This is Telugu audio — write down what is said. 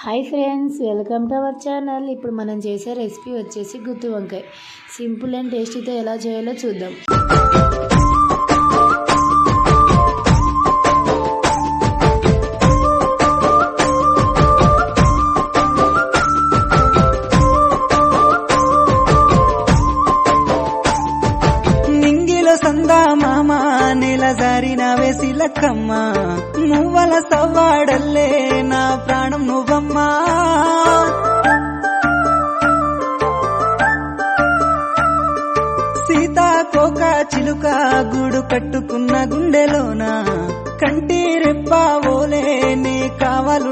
Hi friends, welcome to our channel. ఇప్పుడు మనం చేసే రెసిపీ వచ్చేసి గుత్తి వంకాయ. సింపుల్ అండ్ టేస్టీతో ఎలా చేయాలో చూద్దాం. నింగిలో సందా మామ నెల జారిన వేసిలక్కమ్మ నువ్వల సవ్వాడల్లే నా ప్రాణం నువ్వమ్మా. సీతాకోక చిలుక గూడు కట్టుకున్న గుండెలోన కంటి రెప్ప ఓలే నీ కావాలు